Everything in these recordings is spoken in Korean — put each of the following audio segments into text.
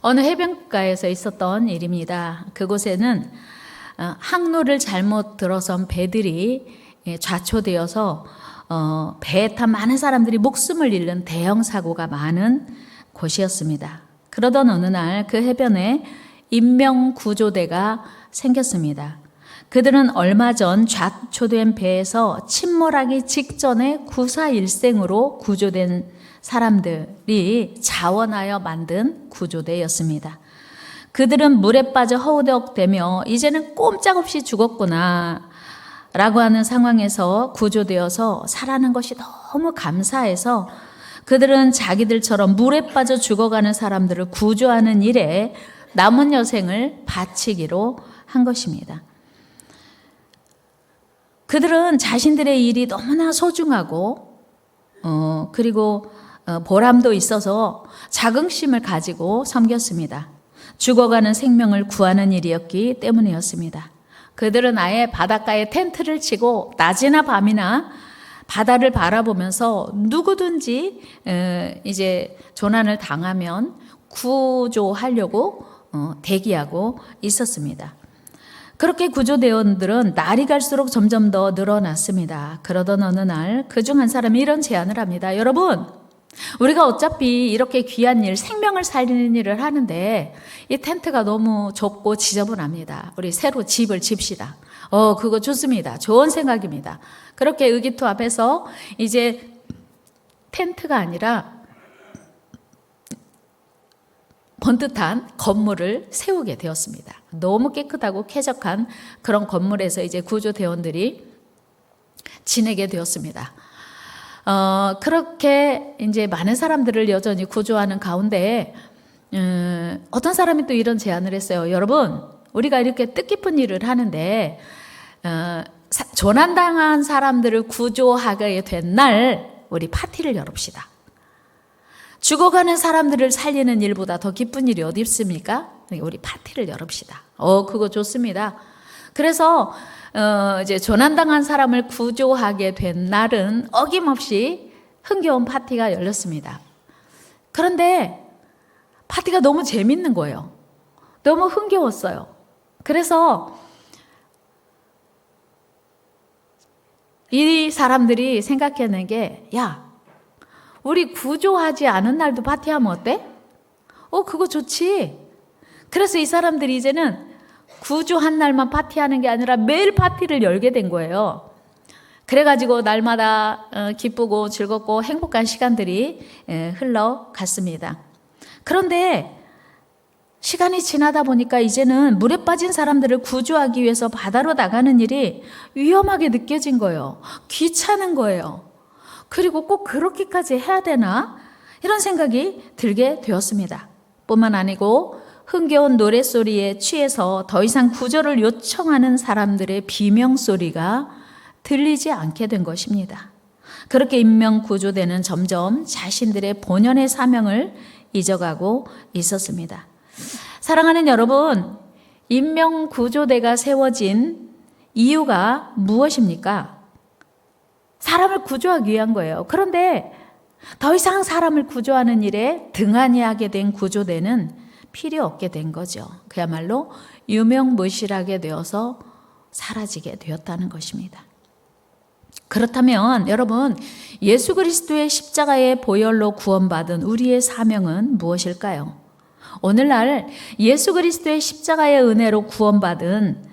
어느 해변가에서 있었던 일입니다. 그곳에는 항로를 잘못 들어선 배들이 좌초되어서 배에 탄 많은 사람들이 목숨을 잃는 대형 사고가 많은 곳이었습니다. 그러던 어느 날 그 해변에 인명구조대가 생겼습니다. 그들은 얼마 전 좌초된 배에서 침몰하기 직전에 구사일생으로 구조된 사람들이 자원하여 만든 구조대였습니다. 그들은 물에 빠져 허우적대며 이제는 꼼짝없이 죽었구나 라고 하는 상황에서 구조되어서 살아난 것이 너무 감사해서 그들은 자기들처럼 물에 빠져 죽어가는 사람들을 구조하는 일에 남은 여생을 바치기로 한 것입니다. 그들은 자신들의 일이 너무나 소중하고 그리고 보람도 있어서 자긍심을 가지고 섬겼습니다. 죽어가는 생명을 구하는 일이었기 때문이었습니다. 그들은 아예 바닷가에 텐트를 치고 낮이나 밤이나 바다를 바라보면서 누구든지 이제 조난을 당하면 구조하려고 대기하고 있었습니다. 그렇게 구조대원들은 날이 갈수록 점점 더 늘어났습니다. 그러던 어느 날 그중 한 사람이 이런 제안을 합니다. 여러분, 우리가 어차피 이렇게 귀한 일, 생명을 살리는 일을 하는데 이 텐트가 너무 좁고 지저분합니다. 우리 새로 집을 집시다. 그거 좋습니다. 좋은 생각입니다. 그렇게 의기투합해서 이제 텐트가 아니라 번듯한 건물을 세우게 되었습니다. 너무 깨끗하고 쾌적한 그런 건물에서 이제 구조대원들이 지내게 되었습니다. 그렇게 이제 많은 사람들을 여전히 구조하는 가운데 어떤 사람이 또 이런 제안을 했어요. 여러분, 우리가 이렇게 뜻깊은 일을 하는데 조난당한 사람들을 구조하게 된 날 우리 파티를 열읍시다. 죽어가는 사람들을 살리는 일보다 더 기쁜 일이 어디 있습니까? 우리 파티를 열읍시다. 그거 좋습니다. 그래서 이제 조난당한 사람을 구조하게 된 날은 어김없이 흥겨운 파티가 열렸습니다. 그런데 파티가 너무 재밌는 거예요. 너무 흥겨웠어요. 그래서 이 사람들이 생각해낸 게, 야, 우리 구조하지 않은 날도 파티하면 어때? 그거 좋지. 그래서 이 사람들이 이제는 구조한 날만 파티하는 게 아니라 매일 파티를 열게 된 거예요. 그래가지고 날마다 기쁘고 즐겁고 행복한 시간들이 흘러갔습니다. 그런데 시간이 지나다 보니까 이제는 물에 빠진 사람들을 구조하기 위해서 바다로 나가는 일이 위험하게 느껴진 거예요. 귀찮은 거예요. 그리고 꼭 그렇게까지 해야 되나? 이런 생각이 들게 되었습니다. 뿐만 아니고 흥겨운 노랫소리에 취해서 더 이상 구조를 요청하는 사람들의 비명소리가 들리지 않게 된 것입니다. 그렇게 인명구조대는 점점 자신들의 본연의 사명을 잊어가고 있었습니다. 사랑하는 여러분, 인명구조대가 세워진 이유가 무엇입니까? 사람을 구조하기 위한 거예요. 그런데 더 이상 사람을 구조하는 일에 등한히 하게 된 구조대는 필요 없게 된 거죠. 그야말로 유명무실하게 되어서 사라지게 되었다는 것입니다. 그렇다면 여러분, 예수 그리스도의 십자가의 보혈로 구원받은 우리의 사명은 무엇일까요? 오늘날 예수 그리스도의 십자가의 은혜로 구원받은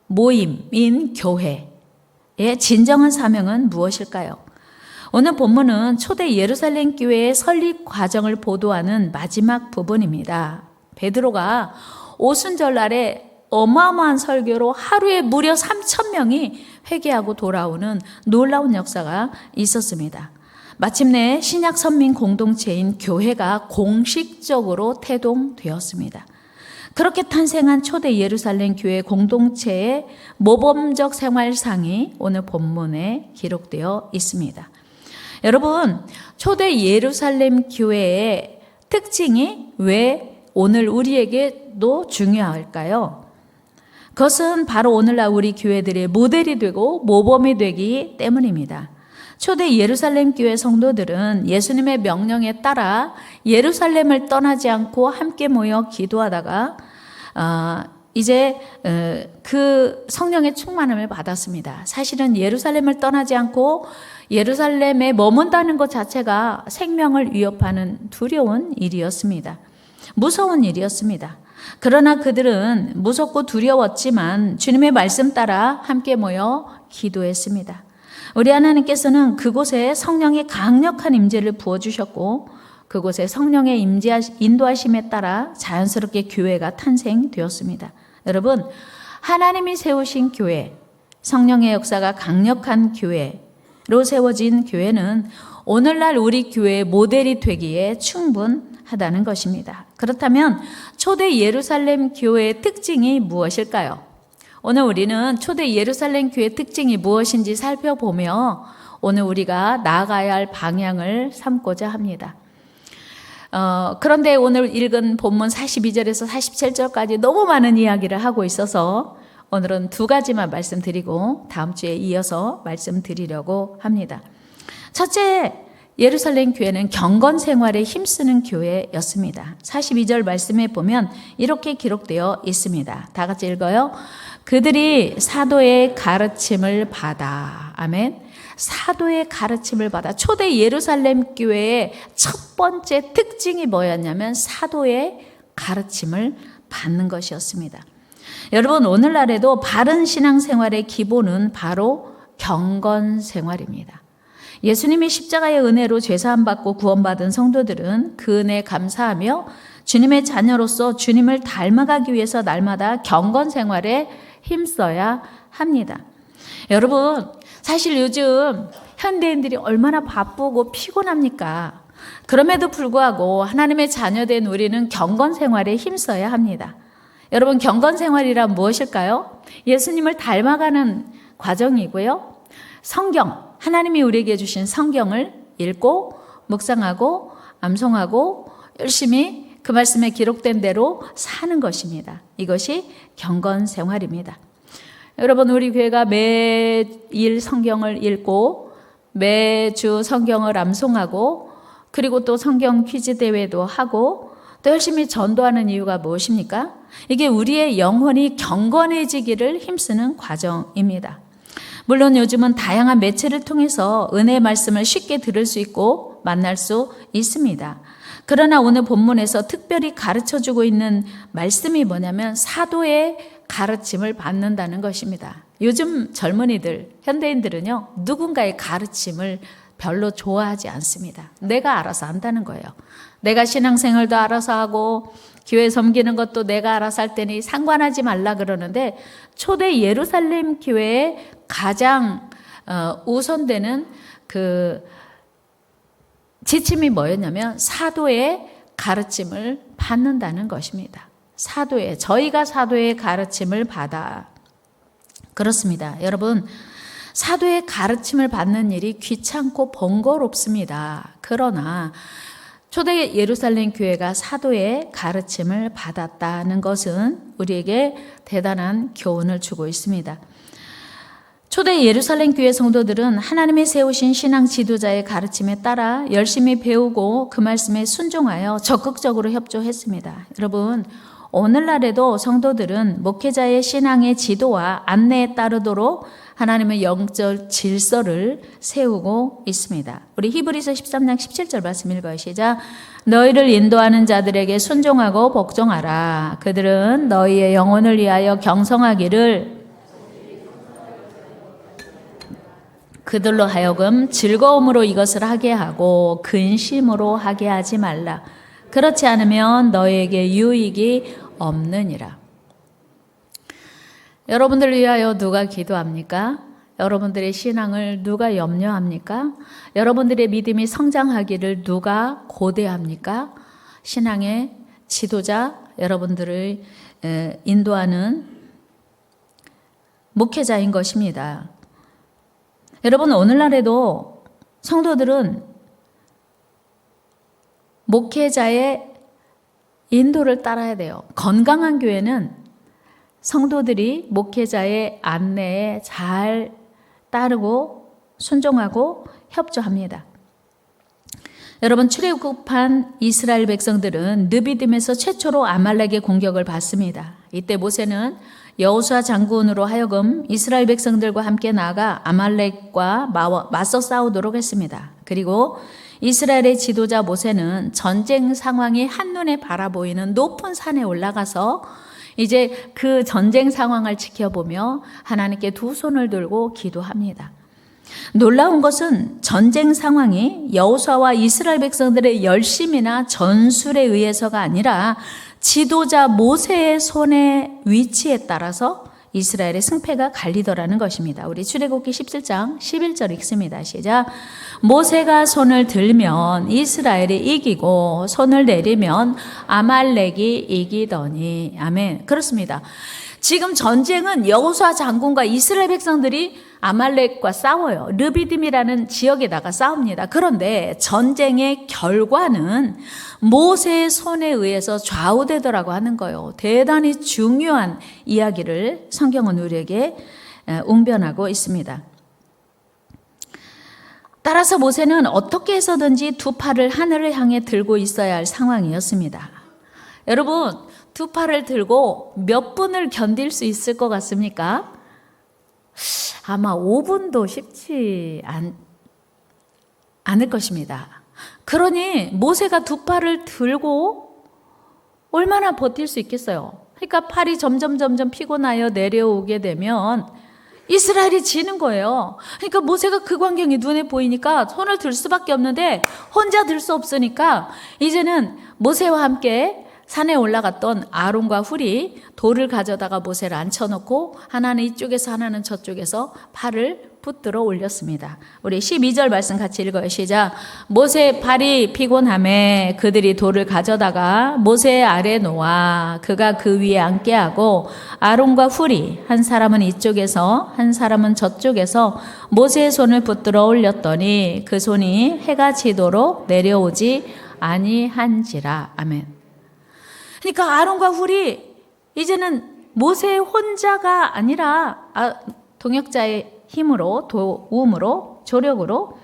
모임인 교회의 진정한 사명은 무엇일까요? 오늘 본문은 초대 예루살렘 교회의 설립 과정을 보도하는 마지막 부분입니다. 베드로가 오순절날에 어마어마한 설교로 하루에 무려 3,000명이 회개하고 돌아오는 놀라운 역사가 있었습니다. 마침내 신약 선민 공동체인 교회가 공식적으로 태동되었습니다. 그렇게 탄생한 초대 예루살렘 교회 공동체의 모범적 생활상이 오늘 본문에 기록되어 있습니다. 여러분, 초대 예루살렘 교회의 특징이 왜 오늘 우리에게도 중요할까요? 그것은 바로 오늘날 우리 교회들의 모델이 되고 모범이 되기 때문입니다. 초대 예루살렘 교회 성도들은 예수님의 명령에 따라 예루살렘을 떠나지 않고 함께 모여 기도하다가 이제 그 성령의 충만함을 받았습니다. 사실은 예루살렘을 떠나지 않고 예루살렘에 머문다는 것 자체가 생명을 위협하는 두려운 일이었습니다. 무서운 일이었습니다. 그러나 그들은 무섭고 두려웠지만 주님의 말씀 따라 함께 모여 기도했습니다. 우리 하나님께서는 그곳에 성령의 강력한 임재를 부어주셨고 그곳에 성령의 인도하심에 따라 자연스럽게 교회가 탄생되었습니다. 여러분, 하나님이 세우신 교회, 성령의 역사가 강력한 교회로 세워진 교회는 오늘날 우리 교회의 모델이 되기에 충분하다는 것입니다. 그렇다면 초대 예루살렘 교회의 특징이 무엇일까요? 오늘 우리는 초대 예루살렘 교회의 특징이 무엇인지 살펴보며 오늘 우리가 나아가야 할 방향을 삼고자 합니다. 그런데 오늘 읽은 본문 42절에서 47절까지 너무 많은 이야기를 하고 있어서 오늘은 두 가지만 말씀드리고 다음 주에 이어서 말씀드리려고 합니다. 첫째, 예루살렘 교회는 경건 생활에 힘쓰는 교회였습니다. 42절 말씀에 보면 이렇게 기록되어 있습니다. 다 같이 읽어요. 그들이 사도의 가르침을 받아. 아멘. 사도의 가르침을 받아. 초대 예루살렘 교회의 첫 번째 특징이 뭐였냐면 사도의 가르침을 받는 것이었습니다. 여러분, 오늘날에도 바른 신앙생활의 기본은 바로 경건 생활입니다. 예수님이 십자가의 은혜로 죄사함 받고 구원받은 성도들은 그 은혜에 감사하며 주님의 자녀로서 주님을 닮아가기 위해서 날마다 경건 생활에 힘써야 합니다. 여러분, 사실 요즘 현대인들이 얼마나 바쁘고 피곤합니까? 그럼에도 불구하고 하나님의 자녀된 우리는 경건 생활에 힘써야 합니다. 여러분, 경건 생활이란 무엇일까요? 예수님을 닮아가는 과정이고요. 성경, 하나님이 우리에게 주신 성경을 읽고 묵상하고 암송하고 열심히 그 말씀에 기록된 대로 사는 것입니다. 이것이 경건 생활입니다. 여러분, 우리 교회가 매일 성경을 읽고 매주 성경을 암송하고 그리고 또 성경 퀴즈 대회도 하고 또 열심히 전도하는 이유가 무엇입니까? 이게 우리의 영혼이 경건해지기를 힘쓰는 과정입니다. 물론 요즘은 다양한 매체를 통해서 은혜의 말씀을 쉽게 들을 수 있고 만날 수 있습니다. 그러나 오늘 본문에서 특별히 가르쳐주고 있는 말씀이 뭐냐면 사도의 가르침을 받는다는 것입니다. 요즘 젊은이들, 현대인들은요, 누군가의 가르침을 별로 좋아하지 않습니다. 내가 알아서 한다는 거예요. 내가 신앙생활도 알아서 하고 교회 섬기는 것도 내가 알아서 할 테니 상관하지 말라 그러는데 초대 예루살렘 교회의 가장 우선되는 그 지침이 뭐였냐면 사도의 가르침을 받는다는 것입니다. 저희가 사도의 가르침을 받아. 그렇습니다. 여러분, 사도의 가르침을 받는 일이 귀찮고 번거롭습니다. 그러나 초대 예루살렘 교회가 사도의 가르침을 받았다는 것은 우리에게 대단한 교훈을 주고 있습니다. 초대 예루살렘 교회 성도들은 하나님이 세우신 신앙 지도자의 가르침에 따라 열심히 배우고 그 말씀에 순종하여 적극적으로 협조했습니다. 여러분, 오늘날에도 성도들은 목회자의 신앙의 지도와 안내에 따르도록 하나님의 영적 질서를 세우고 있습니다. 우리 히브리서 13장 17절 말씀 읽어요. 시작. 너희를 인도하는 자들에게 순종하고 복종하라. 그들은 너희의 영혼을 위하여 경성하기를 그들로 하여금 즐거움으로 이것을 하게 하고 근심으로 하게 하지 말라. 그렇지 않으면 너희에게 유익이 없느니라. 여러분들을 위하여 누가 기도합니까? 여러분들의 신앙을 누가 염려합니까? 여러분들의 믿음이 성장하기를 누가 고대합니까? 신앙의 지도자, 여러분들을 인도하는 목회자인 것입니다. 여러분, 오늘날에도 성도들은 목회자의 인도를 따라야 돼요. 건강한 교회는 성도들이 목회자의 안내에 잘 따르고 순종하고 협조합니다. 여러분, 출애굽한 이스라엘 백성들은 르비딤에서 최초로 아말렉의 공격을 받습니다. 이때 모세는 여호수아 장군으로 하여금 이스라엘 백성들과 함께 나아가 아말렉과 맞서 싸우도록 했습니다. 그리고 이스라엘의 지도자 모세는 전쟁 상황이 한눈에 바라보이는 높은 산에 올라가서 이제 그 전쟁 상황을 지켜보며 하나님께 두 손을 들고 기도합니다. 놀라운 것은 전쟁 상황이 여호수아와 이스라엘 백성들의 열심이나 전술에 의해서가 아니라 지도자 모세의 손의 위치에 따라서 이스라엘의 승패가 갈리더라는 것입니다. 우리 출애굽기 17장 11절 읽습니다. 시작. 모세가 손을 들면 이스라엘이 이기고 손을 내리면 아말렉이 이기더니. 아멘. 그렇습니다. 지금 전쟁은 여호수아 장군과 이스라엘 백성들이 아말렉과 싸워요. 르비딤이라는 지역에다가 싸웁니다. 그런데 전쟁의 결과는 모세의 손에 의해서 좌우되더라고 하는 거예요. 대단히 중요한 이야기를 성경은 우리에게 웅변하고 있습니다. 따라서 모세는 어떻게 해서든지 두 팔을 하늘을 향해 들고 있어야 할 상황이었습니다. 여러분, 두 팔을 들고 몇 분을 견딜 수 있을 것 같습니까? 아마 5분도 쉽지 않을 것입니다. 그러니 모세가 두 팔을 들고 얼마나 버틸 수 있겠어요? 그러니까 팔이 점점 피곤하여 내려오게 되면 이스라엘이 지는 거예요. 그러니까 모세가 그 광경이 눈에 보이니까 손을 들 수밖에 없는데 혼자 들 수 없으니까 이제는 모세와 함께 산에 올라갔던 아론과 훌이 돌을 가져다가 모세를 앉혀놓고 하나는 이쪽에서 하나는 저쪽에서 팔을 붙들어 올렸습니다. 우리 12절 말씀 같이 읽어요. 시작. 모세의 팔이 피곤함에 그들이 돌을 가져다가 모세 아래 놓아 그가 그 위에 앉게 하고 아론과 훌이 한 사람은 이쪽에서 한 사람은 저쪽에서 모세의 손을 붙들어 올렸더니 그 손이 해가 지도록 내려오지 아니한지라. 아멘. 그러니까 아론과 훌이 이제는 모세 혼자가 아니라 동역자의 힘으로, 도움으로, 조력으로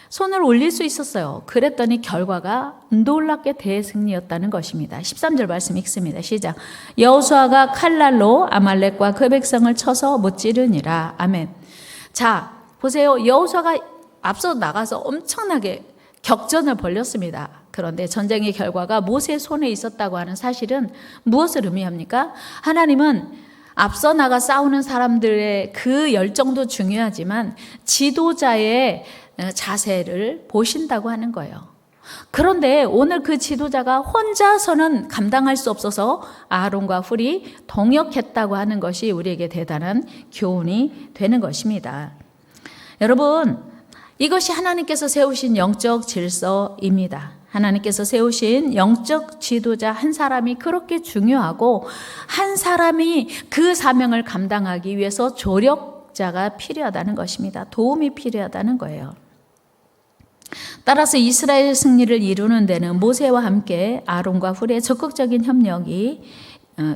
손을 올릴 수 있었어요. 그랬더니 결과가 놀랍게 대승리였다는 것입니다. 13절 말씀 읽습니다. 시작. 여호수아가 칼날로 아말렉과 그 백성을 쳐서 무찌르니라. 아멘. 자, 보세요. 여호수아가 앞서 나가서 엄청나게 격전을 벌였습니다. 그런데 전쟁의 결과가 모세의 손에 있었다고 하는 사실은 무엇을 의미합니까? 하나님은 앞서 나가 싸우는 사람들의 그 열정도 중요하지만 지도자의 자세를 보신다고 하는 거예요. 그런데 오늘 그 지도자가 혼자서는 감당할 수 없어서 아론과 훌이 동역했다고 하는 것이 우리에게 대단한 교훈이 되는 것입니다. 여러분, 이것이 하나님께서 세우신 영적 질서입니다. 하나님께서 세우신 영적 지도자 한 사람이 그렇게 중요하고 한 사람이 그 사명을 감당하기 위해서 조력자가 필요하다는 것입니다. 도움이 필요하다는 거예요. 따라서 이스라엘 승리를 이루는 데는 모세와 함께 아론과 훌의 적극적인 협력이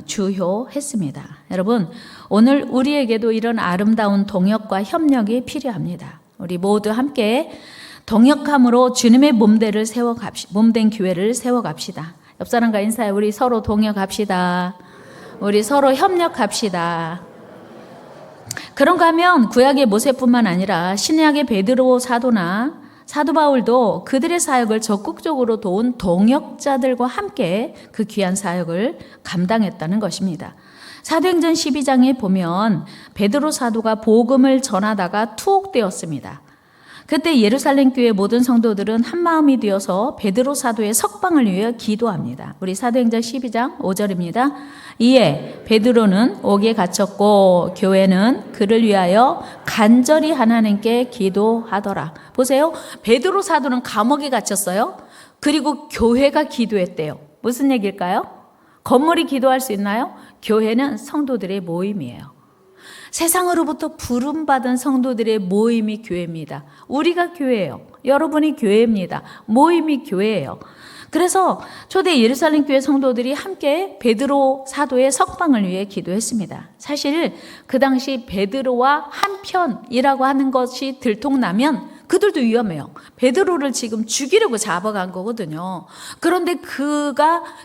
주요했습니다. 여러분, 오늘 우리에게도 이런 아름다운 동역과 협력이 필요합니다. 우리 모두 함께 동역함으로 주님의 몸된 교회를 세워갑시다. 옆 사람과 인사해. 우리 서로 동역합시다. 우리 서로 협력합시다. 그런가 하면 구약의 모세뿐만 아니라 신약의 베드로 사도나 사도 바울도 그들의 사역을 적극적으로 도운 동역자들과 함께 그 귀한 사역을 감당했다는 것입니다. 사도행전 12장에 보면 베드로 사도가 복음을 전하다가 투옥되었습니다. 그때 예루살렘 교회 모든 성도들은 한마음이 되어서 베드로 사도의 석방을 위해 기도합니다. 우리 사도행전 12장 5절입니다. 이에 베드로는 옥에 갇혔고 교회는 그를 위하여 간절히 하나님께 기도하더라. 보세요. 베드로 사도는 감옥에 갇혔어요. 그리고 교회가 기도했대요. 무슨 얘기일까요? 건물이 기도할 수 있나요? 교회는 성도들의 모임이에요. 세상으로부터 부름받은 성도들의 모임이 교회입니다. 우리가 교회예요. 여러분이 교회입니다. 모임이 교회예요. 그래서 초대 예루살렘 교회 성도들이 함께 베드로 사도의 석방을 위해 기도했습니다. 사실 그 당시 베드로와 한편이라고 하는 것이 들통나면 그들도 위험해요. 베드로를 지금 죽이려고 잡아간 거거든요. 그런데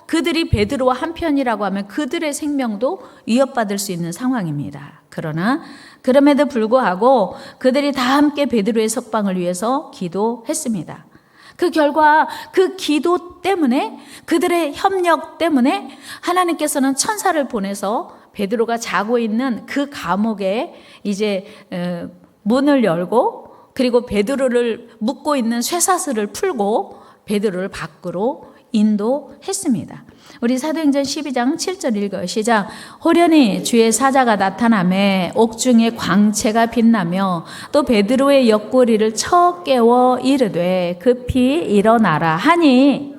그들이 베드로와 한편이라고 하면 그들의 생명도 위협받을 수 있는 상황입니다. 그러나 그럼에도 불구하고 그들이 다 함께 베드로의 석방을 위해서 기도했습니다. 그 결과 그 기도 때문에, 그들의 협력 때문에 하나님께서는 천사를 보내서 베드로가 자고 있는 그 감옥에 이제 문을 열고, 그리고 베드로를 묶고 있는 쇠사슬을 풀고 베드로를 밖으로 인도했습니다. 우리 사도행전 12장 7절 읽어요. 시작. 호련히 주의 사자가 나타나매 옥중에 광채가 빛나며 또 베드로의 옆구리를 쳐 깨워 이르되 급히 일어나라 하니.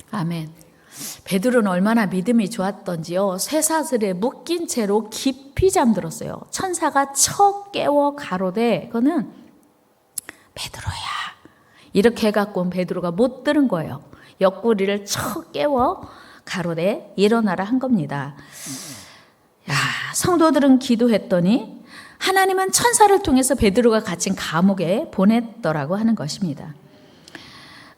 아멘. 베드로는 얼마나 믿음이 좋았던지요. 쇠사슬에 묶인 채로 깊이 잠들었어요. 천사가 쳐 깨워 가로되 그거는 베드로야 이렇게 해갖고 베드로가 못 들은 거예요. 옆구리를 쳐 깨워 가로되 일어나라 한 겁니다. 야, 성도들은 기도했더니 하나님은 천사를 통해서 베드로가 갇힌 감옥에 보냈더라고 하는 것입니다.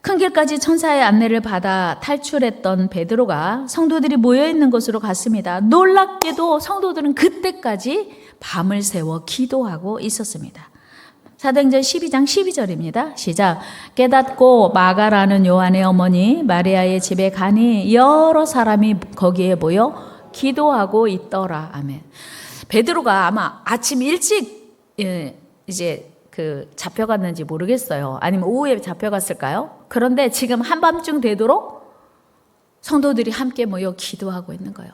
큰 길까지 천사의 안내를 받아 탈출했던 베드로가 성도들이 모여있는 곳으로 갔습니다. 놀랍게도 성도들은 그때까지 밤을 새워 기도하고 있었습니다. 사도행전 12장 12절입니다. 시작. 깨닫고 마가라는 요한의 어머니 마리아의 집에 가니 여러 사람이 거기에 모여 기도하고 있더라. 아멘. 베드로가 아마 아침 일찍 이제 잡혀갔는지 모르겠어요. 아니면 오후에 잡혀갔을까요? 그런데 지금 한밤중 되도록 성도들이 함께 모여 기도하고 있는 거예요.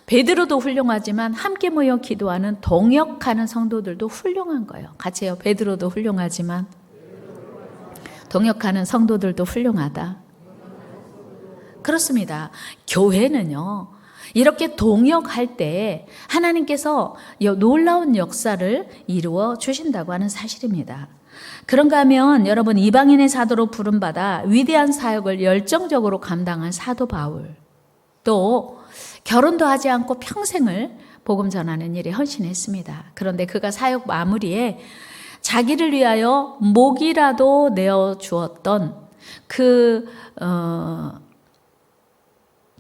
베드로도 훌륭하지만 함께 모여 기도하는 동역하는 성도들도 훌륭한 거예요. 같이 해요. 베드로도 훌륭하지만 동역하는 성도들도 훌륭하다. 그렇습니다. 교회는요, 이렇게 동역할 때 하나님께서 놀라운 역사를 이루어 주신다고 하는 사실입니다. 그런가 하면 여러분, 이방인의 사도로 부름받아 위대한 사역을 열정적으로 감당한 사도 바울, 또 결혼도 하지 않고 평생을 복음 전하는 일에 헌신했습니다. 그런데 그가 사역 마무리에 자기를 위하여 목이라도 내어 주었던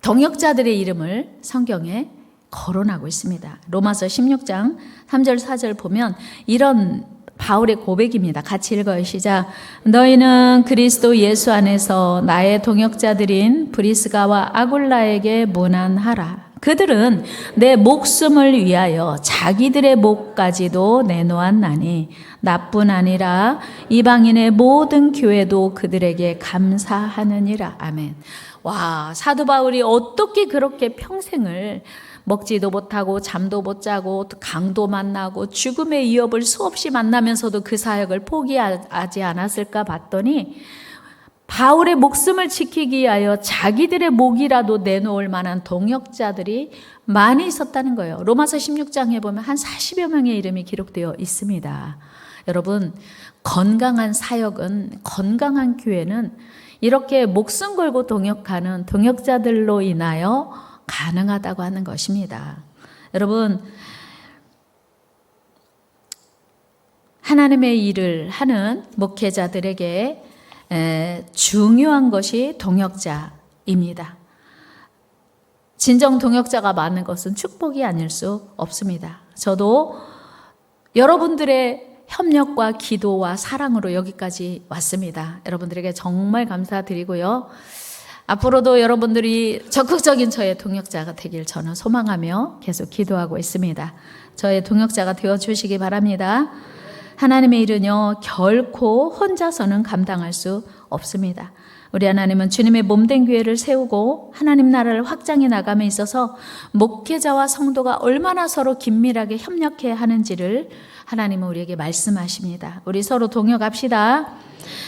동역자들의 이름을 성경에 거론하고 있습니다. 로마서 16장 3절 4절 보면 이런 바울의 고백입니다. 같이 읽어요. 시작. 너희는 그리스도 예수 안에서 나의 동역자들인 브리스가와 아굴라에게 문안하라. 그들은 내 목숨을 위하여 자기들의 목까지도 내놓았나니 나뿐 아니라 이방인의 모든 교회도 그들에게 감사하느니라. 아멘. 와, 사도 바울이 어떻게 그렇게 평생을 먹지도 못하고 잠도 못 자고 강도 만나고 죽음의 위협을 수없이 만나면서도 그 사역을 포기하지 않았을까 봤더니 바울의 목숨을 지키기 위하여 자기들의 목이라도 내놓을 만한 동역자들이 많이 있었다는 거예요. 로마서 16장에 보면 한 40여 명의 이름이 기록되어 있습니다. 여러분, 건강한 사역은, 건강한 교회는 이렇게 목숨 걸고 동역하는 동역자들로 인하여 가능하다고 하는 것입니다. 여러분, 하나님의 일을 하는 목회자들에게 중요한 것이 동역자입니다. 진정 동역자가 많은 것은 축복이 아닐 수 없습니다. 저도 여러분들의 협력과 기도와 사랑으로 여기까지 왔습니다. 여러분들에게 정말 감사드리고요. 앞으로도 여러분들이 적극적인 저의 동역자가 되길 저는 소망하며 계속 기도하고 있습니다. 저의 동역자가 되어주시기 바랍니다. 하나님의 일은요, 결코 혼자서는 감당할 수 없습니다. 우리 하나님은 주님의 몸된 교회를 세우고 하나님 나라를 확장해 나감에 있어서 목회자와 성도가 얼마나 서로 긴밀하게 협력해야 하는지를 하나님은 우리에게 말씀하십니다. 우리 서로 동역합시다.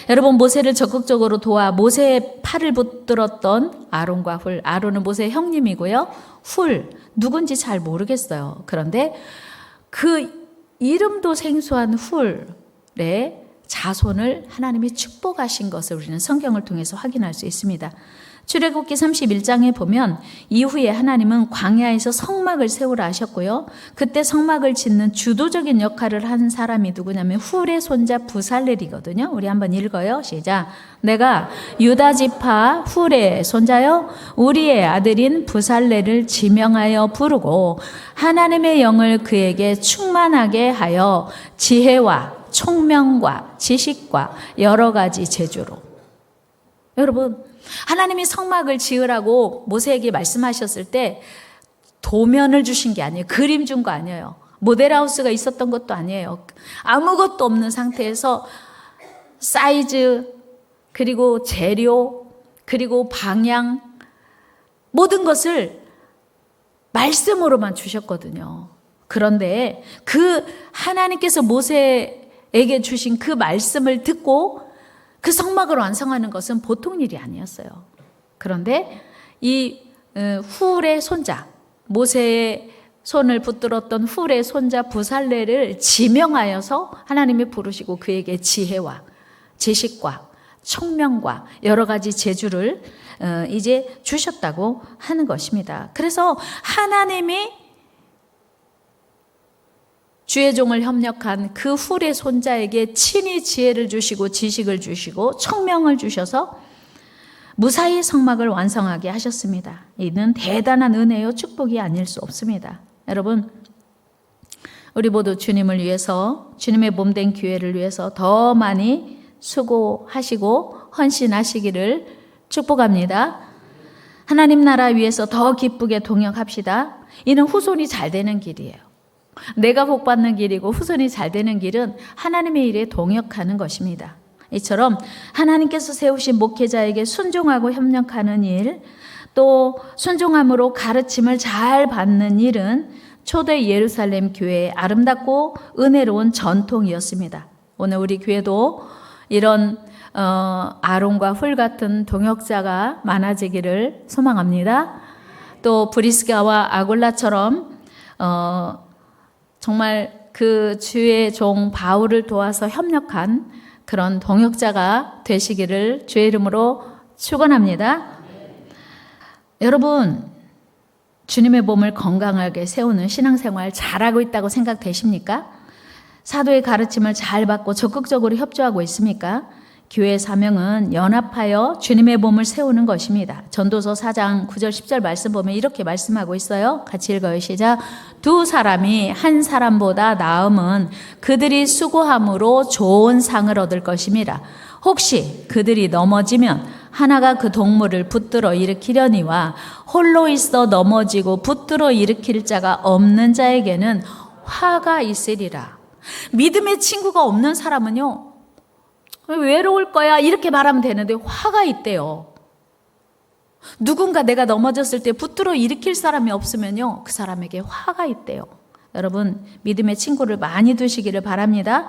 여러분, 모세를 적극적으로 도와 모세의 팔을 붙들었던 아론과 훌, 아론은 모세의 형님이고요. 훌, 누군지 잘 모르겠어요. 그런데 그 이름도 생소한 훌의 자손을 하나님이 축복하신 것을 우리는 성경을 통해서 확인할 수 있습니다. 출애굽기 31장에 보면 이후에 하나님은 광야에서 성막을 세우라 하셨고요. 그때 성막을 짓는 주도적인 역할을 한 사람이 누구냐면 훌의 손자 부살렐이거든요. 우리 한번 읽어요. 시작. 내가 유다 지파 훌의 손자여 우리의 아들인 부살렐을 지명하여 부르고 하나님의 영을 그에게 충만하게 하여 지혜와 총명과 지식과 여러 가지 재주로. 여러분, 하나님이 성막을 지으라고 모세에게 말씀하셨을 때 도면을 주신 게 아니에요. 그림 준 거 아니에요. 모델하우스가 있었던 것도 아니에요. 아무것도 없는 상태에서 사이즈, 그리고 재료, 그리고 방향, 모든 것을 말씀으로만 주셨거든요. 그런데 그 하나님께서 모세에게 주신 그 말씀을 듣고 그 성막을 완성하는 것은 보통 일이 아니었어요. 그런데 이 훌의 손자, 모세의 손을 붙들었던 훌의 손자 부살렐을 지명하여서 하나님이 부르시고 그에게 지혜와 지식과 총명과 여러 가지 재주를 이제 주셨다고 하는 것입니다. 그래서 하나님이 주의 종을 협력한 그 훌의 손자에게 친히 지혜를 주시고 지식을 주시고 총명을 주셔서 무사히 성막을 완성하게 하셨습니다. 이는 대단한 은혜요 축복이 아닐 수 없습니다. 여러분, 우리 모두 주님을 위해서, 주님의 몸된 교회를 위해서 더 많이 수고하시고 헌신하시기를 축복합니다. 하나님 나라 위해서 더 기쁘게 동역합시다. 이는 후손이 잘 되는 길이에요. 내가 복받는 길이고 후손이 잘 되는 길은 하나님의 일에 동역하는 것입니다. 이처럼 하나님께서 세우신 목회자에게 순종하고 협력하는 일, 또 순종함으로 가르침을 잘 받는 일은 초대 예루살렘 교회의 아름답고 은혜로운 전통이었습니다. 오늘 우리 교회도 이런 아론과 훌 같은 동역자가 많아지기를 소망합니다. 또 브리스가와 아굴라처럼 정말 그 주의 종 바울을 도와서 협력한 그런 동역자가 되시기를 주의 이름으로 축원합니다. 여러분, 주님의 몸을 건강하게 세우는 신앙생활 잘하고 있다고 생각되십니까? 사도의 가르침을 잘 받고 적극적으로 협조하고 있습니까? 교회의 사명은 연합하여 주님의 몸을 세우는 것입니다. 전도서 4장 9절 10절 말씀 보면 이렇게 말씀하고 있어요. 같이 읽어요. 시작. 두 사람이 한 사람보다 나음은 그들이 수고함으로 좋은 상을 얻을 것임이라. 혹시 그들이 넘어지면 하나가 그 동물을 붙들어 일으키려니와 홀로 있어 넘어지고 붙들어 일으킬 자가 없는 자에게는 화가 있으리라. 믿음의 친구가 없는 사람은요, 외로울 거야 이렇게 말하면 되는데 화가 있대요. 누군가 내가 넘어졌을 때 붙들어 일으킬 사람이 없으면요, 그 사람에게 화가 있대요. 여러분, 믿음의 친구를 많이 두시기를 바랍니다.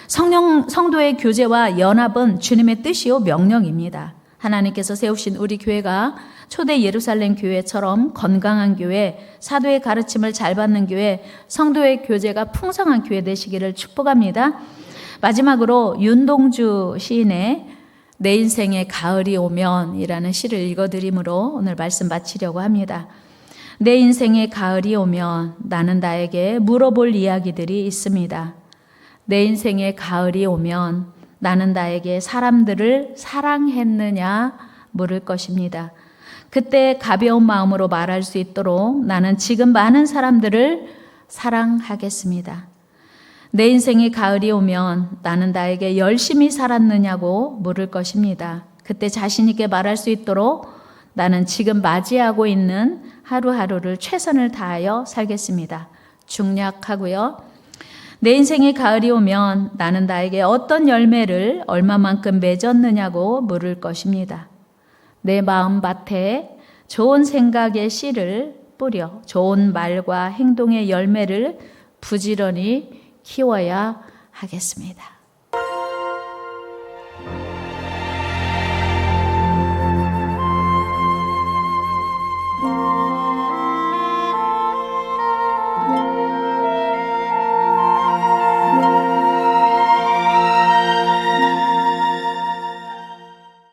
성도의 교제와 연합은 주님의 뜻이요 명령입니다. 하나님께서 세우신 우리 교회가 초대 예루살렘 교회처럼 건강한 교회, 사도의 가르침을 잘 받는 교회, 성도의 교제가 풍성한 교회 되시기를 축복합니다. 마지막으로 윤동주 시인의 내 인생의 가을이 오면 이라는 시를 읽어드림으로 오늘 말씀 마치려고 합니다. 내 인생의 가을이 오면 나는 나에게 물어볼 이야기들이 있습니다. 내 인생의 가을이 오면 나는 나에게 사람들을 사랑했느냐 물을 것입니다. 그때 가벼운 마음으로 말할 수 있도록 나는 지금 많은 사람들을 사랑하겠습니다. 내 인생의 가을이 오면 나는 나에게 열심히 살았느냐고 물을 것입니다. 그때 자신 있게 말할 수 있도록 나는 지금 맞이하고 있는 하루하루를 최선을 다하여 살겠습니다. 중략하고요. 내 인생의 가을이 오면 나는 나에게 어떤 열매를 얼마만큼 맺었느냐고 물을 것입니다. 내 마음밭에 좋은 생각의 씨를 뿌려 좋은 말과 행동의 열매를 부지런히 키워야 하겠습니다.